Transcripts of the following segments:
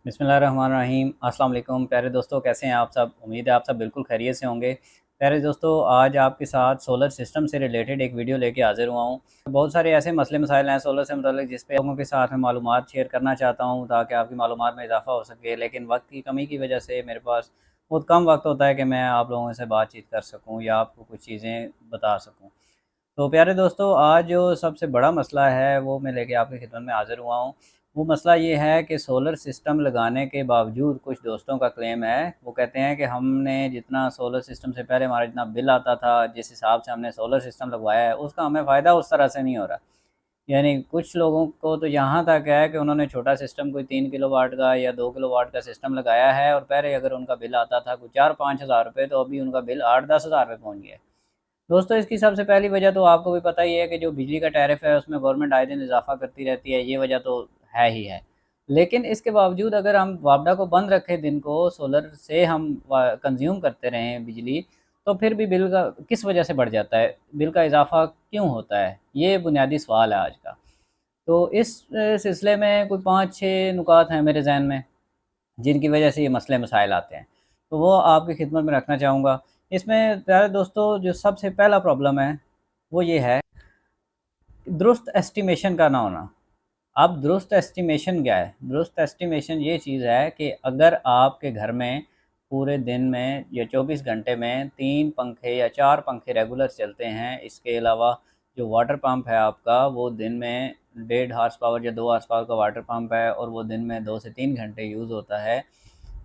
बिस्मिल्लाहिर्रहमानिर्रहीम। अस्सलाम वालेकुम प्यारे दोस्तों, कैसे हैं आप सब। उम्मीद है आप सब बिल्कुल खैरियत से होंगे। प्यारे दोस्तों, आज आपके साथ सोलर सिस्टम से रिलेटेड एक वीडियो लेके हाज़िर हुआ हूँ। बहुत सारे ऐसे मसले मसाइल हैं सोलर से मुताल्लिक़ जिस पे लोगों के साथ मैं मालूमात शेयर करना चाहता हूँ ताकि आपकी मालूमात में इजाफ़ा हो सके, लेकिन वक्त की कमी की वजह से मेरे पास बहुत कम वक्त होता है कि मैं आप लोगों से बातचीत कर सकूँ या आपको कुछ चीज़ें बता सकूँ। तो प्यारे दोस्तों, आज जो सबसे बड़ा मसला है वो मैं लेके आपकी खिदमत में हाज़िर हुआ हूँ। वो मसला ये है कि सोलर सिस्टम लगाने के बावजूद कुछ दोस्तों का क्लेम है, वो कहते हैं कि हमने जितना सोलर सिस्टम से पहले हमारा जितना बिल आता था, जिस हिसाब से हमने सोलर सिस्टम लगवाया है, उसका हमें फ़ायदा उस तरह से नहीं हो रहा। यानी कुछ लोगों को तो यहाँ तक है कि उन्होंने छोटा सिस्टम कोई 3 किलोवाट का या 2 किलोवाट का सिस्टम लगाया है और पहले अगर उनका बिल आता था कोई 4-5 हज़ार रुपए, तो अभी उनका बिल 8-10 हज़ार रुपए पहुँच गया है। दोस्तों, इसकी सबसे पहली वजह तो आपको भी पता ही है कि जो बिजली का टैरिफ है उसमें गवर्नमेंट आए दिन इज़ाफ़ा करती रहती है, ये वजह तो है ही है। लेकिन इसके बावजूद अगर हम वापडा को बंद रखें दिन को, सोलर से हम कंज़्यूम करते रहें बिजली, तो फिर भी बिल का किस वजह से बढ़ जाता है? बिल का इज़ाफ़ा क्यों होता है? ये बुनियादी सवाल है आज का। तो इस सिलसिले में कोई 5-6 नुकात हैं मेरे ज़हन में, जिनकी वजह से ये मसले मसाइल आते हैं। तो वो आपकी खिदमत में रखना चाहूँगा। इसमें प्यारे दोस्तों, जो सबसे पहला प्रॉब्लम है, वो ये है दुरुस्त एस्टिमेशन का ना होना। अब दुरुस्त एस्टिमेशन क्या है? दुरुस्त एस्टिमेशन ये चीज़ है कि अगर आपके घर में पूरे दिन में या 24 घंटे में 3 पंखे या 4 पंखे रेगुलर चलते हैं, इसके अलावा जो वाटर पंप है आपका, वो दिन में 1.5 हॉर्स पावर या 2 हॉर्स पावर का वाटर पंप है और वो दिन में 2 से 3 घंटे यूज़ होता है।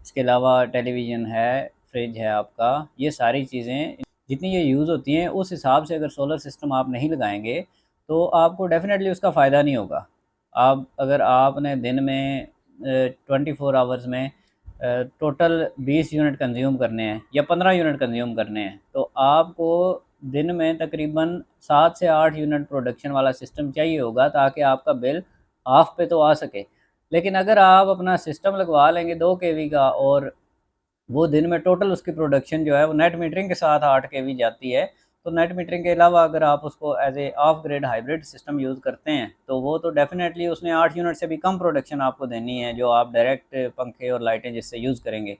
इसके अलावा टेलीविज़न है, फ्रिज है आपका, ये सारी चीज़ें जितनी ये यूज़ होती हैं, उस हिसाब से अगर सोलर सिस्टम आप नहीं लगाएँगे, तो आपको डेफ़िनेटली उसका फ़ायदा नहीं होगा। आप अगर आपने दिन में 24 आवर्स में टोटल 20 यूनिट कंज़्यूम करने हैं या 15 यूनिट कंज़्यूम करने हैं, तो आपको दिन में तकरीबन 7 से 8 यूनिट प्रोडक्शन वाला सिस्टम चाहिए होगा ताकि आपका बिल हाफ़ पे तो आ सके। लेकिन अगर आप अपना सिस्टम लगवा लेंगे 2 केवी का और वो दिन में टोटल उसकी प्रोडक्शन जो है वो नेट मीटरिंग के साथ 8 केवी जाती है, तो नेट मीटरिंग के अलावा अगर आप उसको as a of grid hybrid system use करते हैं, तो वो तो डेफ़िनेटली उसने 8 यूनिट से भी कम प्रोडक्शन आपको देनी है, जो आप डायरेक्ट पंखे और लाइटें जिससे यूज़ करेंगे।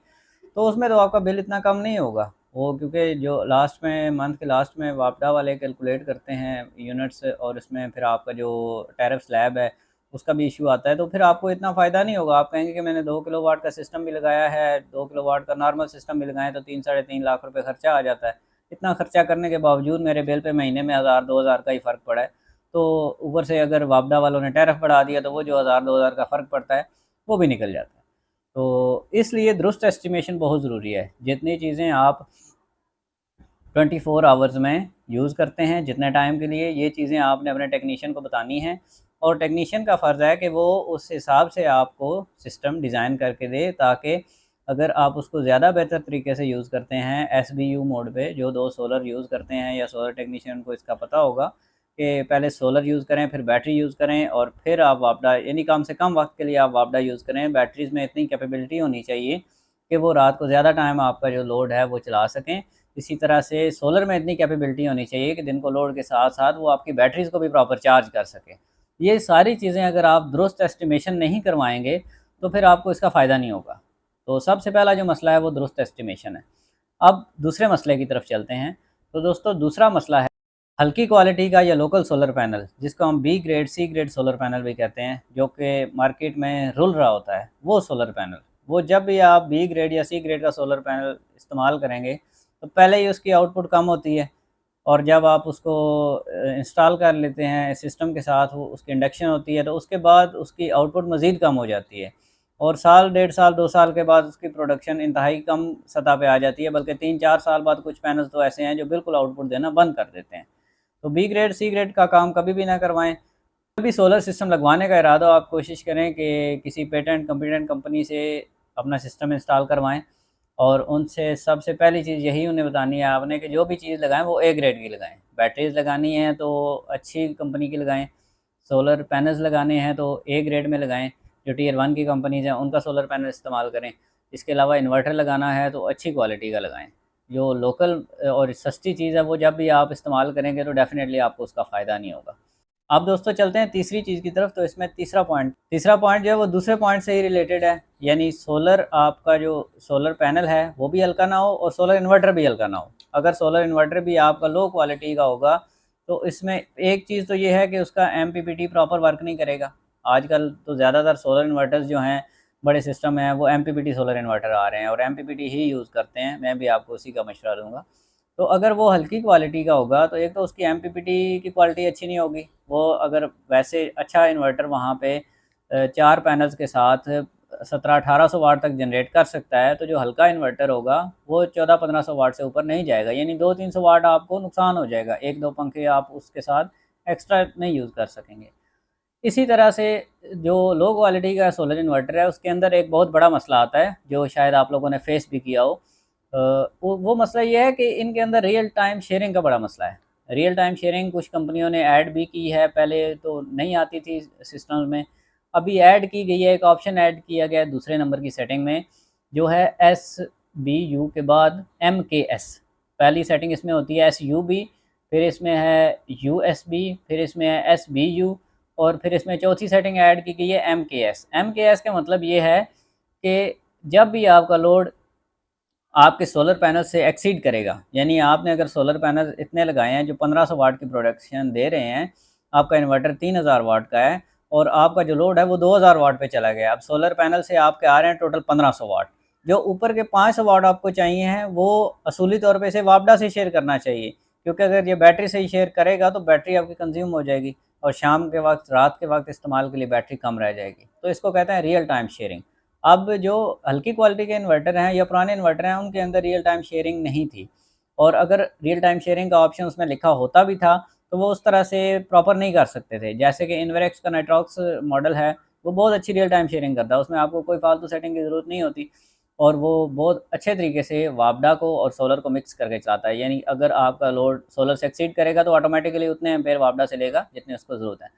तो उसमें तो आपका बिल इतना कम नहीं होगा। वो क्योंकि जो लास्ट में मंथ के लास्ट में वापडा वाले कैलकुलेट करते हैं यूनिट्स और इसमें फिर आपका जो टैरिफ स्लैब है, उसका भी इश्यू आता है, तो फिर आपको इतना फ़ायदा नहीं होगा। आप कहेंगे कि मैंने 2 किलोवाट का सिस्टम भी लगाया है, 2 किलोवाट का नॉर्मल सिस्टम भी लगाएँ तो 3 साढ़े 3 लाख रुपए खर्चा आ जाता है। इतना खर्चा करने के बावजूद मेरे बिल पे महीने में 1000 2000 का ही फ़र्क पड़ा है। तो ऊपर से अगर वापडा वालों ने टैरिफ बढ़ा दिया तो वो जो 1000 2000 का फ़र्क पड़ता है, वो भी निकल जाता है। तो इसलिए दुरुस्त एस्टिमेशन बहुत ज़रूरी है। जितनी चीज़ें आप 24 आवर्स में यूज़ करते हैं, जितने टाइम के लिए, ये चीज़ें आपने अपने टेक्नीशियन को बतानी हैं और टेक्नीशियन का फ़र्ज़ है कि वो उस हिसाब से आपको सिस्टम डिज़ाइन करके दे, ताकि अगर आप उसको ज़्यादा बेहतर तरीके से यूज़ करते हैं एसबीयू मोड पे, जो 2 सोलर यूज़ करते हैं या सोलर टेक्नीशियन को इसका पता होगा कि पहले सोलर यूज़ करें, फिर बैटरी यूज़ करें और फिर आप वापडा, यानी कम से कम वक़्त के लिए आप वापडा यूज़ करें। बैटरीज़ में इतनी कैपेबिलिटी होनी चाहिए कि वो रात को ज़्यादा टाइम आपका जो लोड है वो चला सकें। इसी तरह से सोलर में इतनी कैपेबिलिटी होनी चाहिए कि दिन को लोड के साथ-साथ वो आपकी बैटरीज़ को भी प्रॉपर चार्ज कर सके। ये सारी चीज़ें अगर आप दुरुस्त एस्टिमेशन नहीं करवाएँगे, तो फिर आपको इसका फ़ायदा नहीं होगा। तो सबसे पहला जो मसला है वो दुरुस्त एस्टिमेशन है। अब दूसरे मसले की तरफ चलते हैं। तो दोस्तों, दूसरा मसला है हल्की क्वालिटी का या लोकल सोलर पैनल, जिसको हम B grade, C grade solar panel भी कहते हैं, जो कि मार्केट में रुल रहा होता है, वो सोलर पैनल। वो जब भी आप बी ग्रेड या सी ग्रेड का सोलर पैनल इस्तेमाल करेंगे, तो पहले ही उसकी आउटपुट कम होती है और जब आप उसको इंस्टॉल कर लेते हैं सिस्टम के साथ, वो उसकी इंडक्शन होती है, तो उसके बाद उसकी आउटपुट मज़ीद कम हो जाती है और साल, डेढ़ साल, 2 साल के बाद उसकी प्रोडक्शन इंतहाई कम सतह पे आ जाती है, बल्कि 3-4 साल बाद कुछ पैनल्स तो ऐसे हैं जो बिल्कुल आउटपुट देना बंद कर देते हैं। तो बी ग्रेड, सी ग्रेड का काम कभी भी ना करवाएँ। जब भी सोलर सिस्टम लगवाने का इरादा हो, आप कोशिश करें कि किसी पेटेंट कॉम्पिटेंट कंपनी से अपना सिस्टम इंस्टॉल करवाएँ और उनसे सबसे पहली चीज़ यही उन्हें बतानी है आपने कि जो भी चीज़ लगाएँ वो ए ग्रेड की लगाएँ। बैटरीज़ लगानी है तो अच्छी कंपनी की लगाएँ, सोलर पैनल्स लगाने हैं तो ए ग्रेड में लगाएँ, जो टियर 1 की कंपनीज़ हैं उनका सोलर पैनल इस्तेमाल करें। इसके अलावा इन्वर्टर लगाना है तो अच्छी क्वालिटी का लगाएँ। जो लोकल और सस्ती चीज़ है वो जब भी आप इस्तेमाल करेंगे तो डेफ़िनेटली आपको उसका फ़ायदा नहीं होगा। अब दोस्तों, चलते हैं तीसरी चीज़ की तरफ। तो इसमें तीसरा पॉइंट जो है वो दूसरे पॉइंट से ही रिलेटेड है। यानी सोलर आपका जो सोलर पैनल है वो भी हल्का ना हो और सोलर इन्वर्टर भी हल्का ना हो। अगर सोलर इन्वर्टर भी आपका लो क्वालिटी का होगा तो इसमें एक चीज़ तो ये है कि उसका एमपीपीटी प्रॉपर वर्क नहीं करेगा। आजकल तो ज़्यादातर सोलर इन्वर्टर्स जो हैं, बड़े सिस्टम हैं, वो एमपीपीटी सोलर इन्वर्टर आ रहे हैं और एमपीपीटी ही यूज़ करते हैं। मैं भी आपको उसी का मशवरा दूँगा। तो अगर वो हल्की क्वालिटी का होगा तो एक तो उसकी एमपीपीटी की क्वालिटी अच्छी नहीं होगी। वो अगर वैसे अच्छा इन्वर्टर वहाँ पे 4 पैनल्स के साथ 1700-1800 वाट तक जनरेट कर सकता है, तो जो हल्का इन्वर्टर होगा वो 1400-1500 वाट से ऊपर नहीं जाएगा, यानी 200-300 वाट आपको नुकसान हो जाएगा। 1-2 पंखे आप उसके साथ एक्स्ट्रा नहीं यूज़ कर सकेंगे। इसी तरह से जो लो क्वालिटी का सोलर इन्वर्टर है उसके अंदर एक बहुत बड़ा मसला आता है, जो शायद आप लोगों ने फेस भी किया हो। वो मसला ये है कि इनके अंदर रियल टाइम शेयरिंग का बड़ा मसला है। रियल टाइम शेयरिंग कुछ कंपनियों ने ऐड भी की है, पहले तो नहीं आती थी सिस्टम में, अभी ऐड की गई है। एक ऑप्शन ऐड किया गया है दूसरे नंबर की सेटिंग में, जो है SBU के बाद MKS। पहली सेटिंग इसमें होती है SUB, फिर इसमें है USB, फिर इसमें है SBU और फिर इसमें चौथी सेटिंग ऐड की गई है MKS। MKS का मतलब ये है कि जब भी आपका लोड आपके सोलर पैनल से एक्सीड करेगा, यानी आपने अगर सोलर पैनल इतने लगाए हैं जो 1500 वाट की प्रोडक्शन दे रहे हैं, आपका इन्वर्टर 3000 वाट का है और आपका जो लोड है वो 2000 वाट पे चला गया। अब सोलर पैनल से आपके आ रहे हैं टोटल 1500 वाट, जो ऊपर के 500 वाट आपको चाहिए हैं वो असूली तौर पे इसे वापडा से शेयर करना चाहिए, क्योंकि अगर ये बैटरी से ही शेयर करेगा तो बैटरी आपकी कंज्यूम हो जाएगी और शाम के वक्त, रात के वक्त इस्तेमाल के लिए बैटरी कम रह जाएगी। तो इसको कहते हैं रियल टाइम शेयरिंग। अब जो हल्की क्वालिटी के इन्वर्टर हैं या पुराने इन्वर्टर हैं, उनके अंदर रियल टाइम शेयरिंग नहीं थी, और अगर रियल टाइम शेयरिंग का ऑप्शन उसमें लिखा होता भी था तो वो उस तरह से प्रॉपर नहीं कर सकते थे। जैसे कि इन्वेरेक्स का नाइट्रॉक्स मॉडल है, वो बहुत अच्छी रियल टाइम शेयरिंग करता है, उसमें आपको कोई फालतू सेटिंग की ज़रूरत नहीं होती और वो बहुत अच्छे तरीके से वापडा को और सोलर को मिक्स करके चलाता है। यानी अगर आपका लोड सोलर से एक्सीड करेगा तो ऑटोमेटिकली उतने एम्पेयर वापडा से लेगा जितने उसको ज़रूरत है।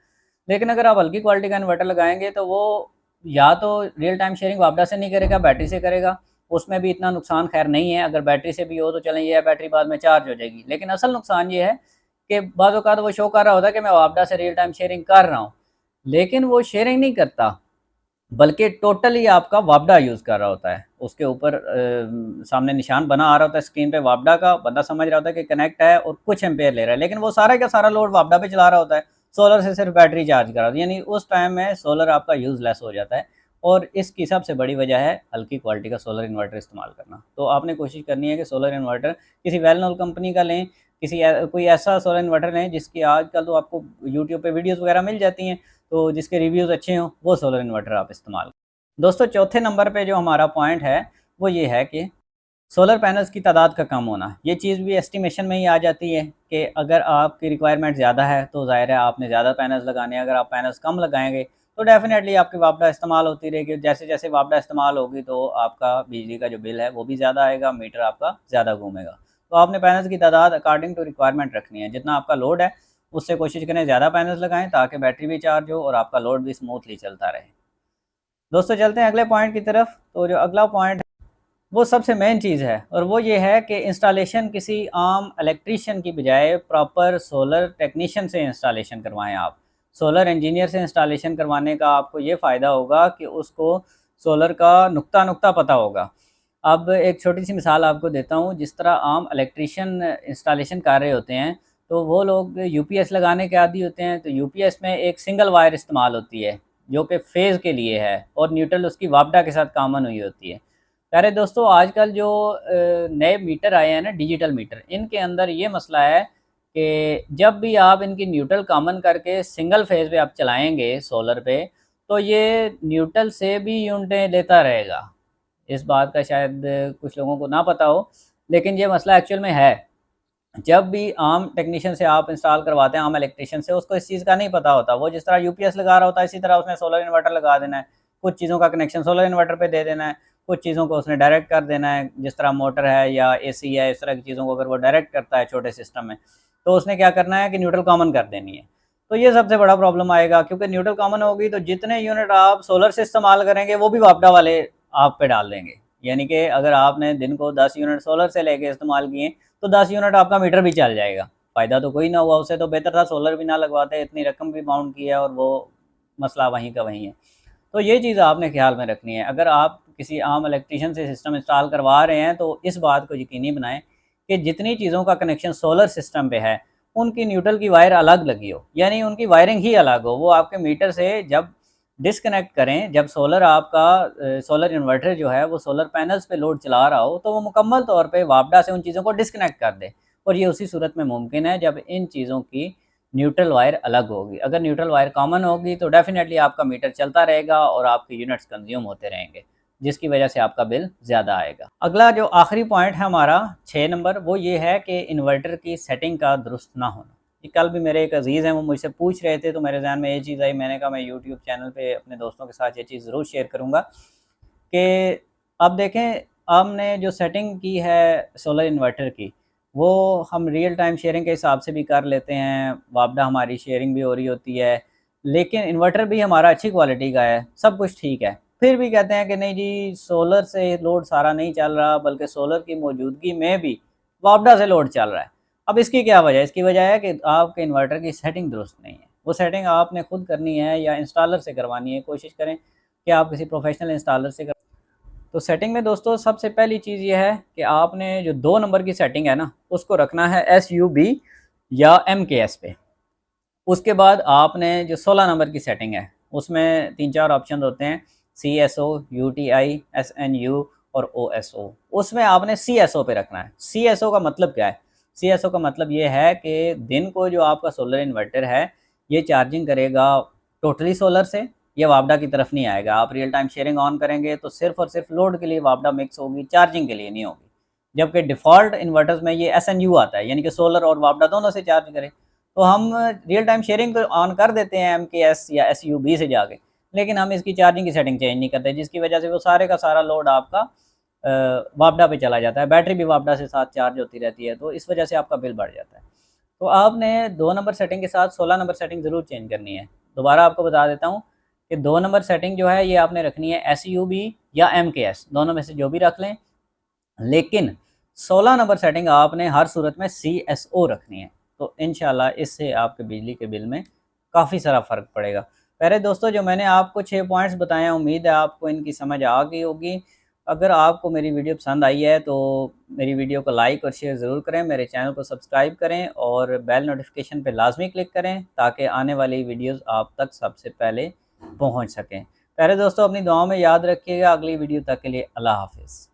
लेकिन अगर आप हल्की क्वालिटी का इन्वर्टर लगाएंगे तो वो या तो रियल टाइम शेयरिंग वापडा से नहीं करेगा, बैटरी से करेगा। उसमें भी इतना नुकसान खैर नहीं है, अगर बैटरी से भी हो तो चलें, ये है बैटरी बाद में चार्ज हो जाएगी। लेकिन असल नुकसान ये है कि बाज़ औक़ात वो शो कर रहा होता है कि मैं वापडा से रियल टाइम शेयरिंग कर रहा हूँ, लेकिन वो शेयरिंग नहीं करता, बल्कि टोटली आपका वापडा यूज़ कर रहा होता है। उसके ऊपर सामने निशान बना आ रहा होता है स्क्रीन पे वापडा का, बंदा समझ रहा होता है कि कनेक्ट है और कुछ एम्पेयर ले रहा है, लेकिन वो सारा का सारा लोड वापडा पे चला रहा होता है, सोलर से सिर्फ बैटरी चार्ज कर रहा होता है। यानी उस टाइम में सोलर आपका यूज़लेस हो जाता है और इसकी सबसे बड़ी वजह है हल्की क्वालिटी का सोलर इन्वर्टर इस्तेमाल करना। तो आपने कोशिश करनी है कि सोलर इन्वर्टर किसी वेल नोन कंपनी का लें, कोई ऐसा सोलर इन्वर्टर लें जिसकी आजकल तो आपको यूट्यूब पे वीडियोज़ वगैरह मिल जाती हैं, तो जिसके रिव्यूज़ अच्छे हों, वो सोलर इन्वर्टर आप इस्तेमाल करें। दोस्तों चौथे नंबर पे जो हमारा पॉइंट है वो ये है कि सोलर पैनल्स की तादाद का कम होना। ये चीज़ भी एस्टिमेशन में ही आ जाती है कि अगर आपकी रिक्वायरमेंट ज़्यादा है तो ज़ाहिर है आपने ज़्यादा पैनल्स लगाने हैं। अगर आप पैनल्स कम लगाएंगे तो डेफिनेटली आपकी वापडा इस्तेमाल होती रहेगी। जैसे जैसे वापडा इस्तेमाल होगी तो आपका बिजली का जो बिल है वो भी ज़्यादा आएगा, मीटर आपका ज़्यादा घूमेगा। तो आपने पैनल्स की तादाद अकॉर्डिंग टू रिक्वायरमेंट रखनी है। जितना आपका लोड है उससे कोशिश करें ज़्यादा पैनल्स लगाएं ताकि बैटरी भी चार्ज हो और आपका लोड भी स्मूथली चलता रहे। दोस्तों चलते हैं अगले पॉइंट की तरफ। तो जो अगला पॉइंट है वो सबसे मेन चीज़ है और वो ये है कि इंस्टॉलेशन किसी आम इलेक्ट्रीशियन की बजाय प्रॉपर सोलर टेक्नीशियन से इंस्टॉलेशन करवाएं। आप सोलर इंजीनियर से इंस्टॉलेशन करवाने का आपको ये फ़ायदा होगा कि उसको सोलर का नुक्ता नुक्ता पता होगा। अब एक छोटी सी मिसाल आपको देता हूँ। जिस तरह आम इलेक्ट्रीशियन इंस्टॉलेशन कर रहे होते हैं तो वो लोग यूपीएस लगाने के आदी होते हैं, तो यूपीएस में एक सिंगल वायर इस्तेमाल होती है जो कि फेज़ के लिए है और न्यूट्रल उसकी वापडा के साथ कॉमन हुई होती है। प्यारे दोस्तों आजकल जो नए मीटर आए हैं ना, डिजिटल मीटर, इनके अंदर ये मसला है कि जब भी आप इनकी न्यूट्रल कॉमन करके सिंगल फेज़ पे आप चलाएँगे सोलर पे, तो ये न्यूट्रल से भी यूनिटें लेता रहेगा। इस बात का शायद कुछ लोगों को ना पता हो, लेकिन ये मसला एक्चुअल में है। जब भी आम टेक्नीशियन से आप इंस्टॉल करवाते हैं, आम इलेक्ट्रीशियन से, उसको इस चीज़ का नहीं पता होता। वो जिस तरह यूपीएस लगा रहा होता है इसी तरह उसने सोलर इन्वर्टर लगा देना है, कुछ चीज़ों का कनेक्शन सोलर इन्वर्टर पे दे देना है, कुछ चीज़ों को उसने डायरेक्ट कर देना है। जिस तरह मोटर है या एसी है, इस तरह की चीज़ों को अगर वो डायरेक्ट करता है छोटे सिस्टम में, तो उसने क्या करना है कि न्यूट्रल कॉमन कर देनी है। तो ये सबसे बड़ा प्रॉब्लम आएगा, क्योंकि न्यूट्रल कॉमन होगी तो जितने यूनिट आप सोलर से इस्तेमाल करेंगे वो भी वापडा वाले आप पे डाल देंगे। यानी कि अगर आपने दिन को 10 यूनिट सोलर से लेके इस्तेमाल किए तो 10 यूनिट आपका मीटर भी चल जाएगा। फ़ायदा तो कोई ना हुआ, उससे तो बेहतर था सोलर भी ना लगवाते, इतनी रकम भी माउंट की है और वो मसला वहीं का वहीं है। तो ये चीज़ आपने ख्याल में रखनी है। अगर आप किसी आम इलेक्ट्रीशियन से सिस्टम इंस्टॉल करवा रहे हैं तो इस बात को यकीनी बनाएं कि जितनी चीज़ों का कनेक्शन सोलर सिस्टम पे है उनकी न्यूट्रल की वायर अलग लगी हो, यानी उनकी वायरिंग ही अलग हो। वो आपके मीटर से जब डिस्कनेक्ट करें, जब सोलर आपका सोलर इन्वर्टर जो है वो सोलर पैनल्स पे लोड चला रहा हो, तो वो मुकम्मल तौर पे वापडा से उन चीज़ों को डिस्कनेक्ट कर दे। और ये उसी सूरत में मुमकिन है जब इन चीज़ों की न्यूट्रल वायर अलग होगी। अगर न्यूट्रल वायर कॉमन होगी तो डेफ़िनेटली आपका मीटर चलता रहेगा और आपके यूनिट्स कंज्यूम होते रहेंगे, जिसकी वजह से आपका बिल ज़्यादा आएगा। अगला जो आखिरी पॉइंट है हमारा 6 नंबर, वो ये है कि इन्वर्टर की सेटिंग का दुरुस्त ना होना। ये कल भी मेरे एक अज़ीज़ हैं, वो मुझसे पूछ रहे थे तो मेरे ज़हन में ये चीज़ आई, मैंने कहा मैं यूट्यूब चैनल पे अपने दोस्तों के साथ ये चीज़ ज़रूर शेयर करूँगा कि अब देखें, हमने जो सेटिंग की है सोलर इन्वर्टर की, वो हम रियल टाइम शेयरिंग के हिसाब से भी कर लेते हैं, वापडा हमारी शेयरिंग भी हो रही होती है, लेकिन इन्वर्टर भी हमारा अच्छी क्वालिटी का है, सब कुछ ठीक है। फिर भी कहते हैं कि नहीं जी, सोलर से लोड सारा नहीं चल रहा, बल्कि सोलर की मौजूदगी में भी वापडा से लोड चल रहा है। अब इसकी क्या वजह है? इसकी वजह है कि आपके इन्वर्टर की सेटिंग दुरुस्त नहीं है। वो सेटिंग आपने खुद करनी है या इंस्टॉलर से करवानी है। कोशिश करें कि आप किसी प्रोफेशनल इंस्टॉलर से तो सेटिंग में दोस्तों सबसे पहली चीज़ ये है कि आपने जो 2 नंबर की सेटिंग है ना, उसको रखना है SUB या MKS पे। उसके बाद आपने जो 16 नंबर की सेटिंग है, उसमें 3-4 ऑप्शन होते हैं, CSO, UTI, SNU और OSO। उसमें आपने CSO पे रखना है। CSO का मतलब क्या है? CSO का मतलब ये है कि दिन को जो आपका सोलर इन्वर्टर है, ये चार्जिंग करेगा टोटली सोलर से, ये वापडा की तरफ नहीं आएगा। आप रियल टाइम शेयरिंग ऑन करेंगे तो सिर्फ़ और सिर्फ लोड के लिए वापडा मिक्स होगी, चार्जिंग के लिए नहीं होगी। जबकि डिफ़ॉल्ट इन्वर्टर्स में ये SNU आता है, यानी कि सोलर और वापडा दोनों से चार्ज करे। तो हम रियल टाइम शेयरिंग तो ऑन कर देते हैं MKS या SUB से जाके, लेकिन हम इसकी चार्जिंग की सेटिंग चेंज नहीं करते, जिसकी वजह से वो सारे का सारा लोड आपका वापडा पे चला जाता है। बैटरी भी वापडा से साथ चार्ज होती रहती है, तो इस वजह से आपका बिल बढ़ जाता है। तो आपने 2 नंबर सेटिंग के साथ 16 नंबर सेटिंग ज़रूर चेंज करनी है। दोबारा आपको बता देता हूँ कि 2 नंबर सेटिंग जो है ये आपने रखनी है SUB या MKS, दोनों में से जो भी रख लें। लेकिन 16 नंबर सेटिंग आपने हर सूरत में CSO रखनी है। तो इंशाल्लाह इससे आपके बिजली के बिल में काफ़ी सारा फ़र्क पड़ेगा। प्यारे दोस्तों, जो मैंने आपको 6 पॉइंट्स बताए हैं, उम्मीद है आपको इनकी समझ आ गई होगी। अगर आपको मेरी वीडियो पसंद आई है तो मेरी वीडियो को लाइक और शेयर ज़रूर करें, मेरे चैनल को सब्सक्राइब करें और बेल नोटिफिकेशन पे लाज़मी क्लिक करें ताकि आने वाली वीडियोज़ आप तक सबसे पहले पहुँच सकें। प्यारे दोस्तों, अपनी दुआओं में याद रखिएगा। अगली वीडियो तक के लिए अल्लाह हाफ़िज़।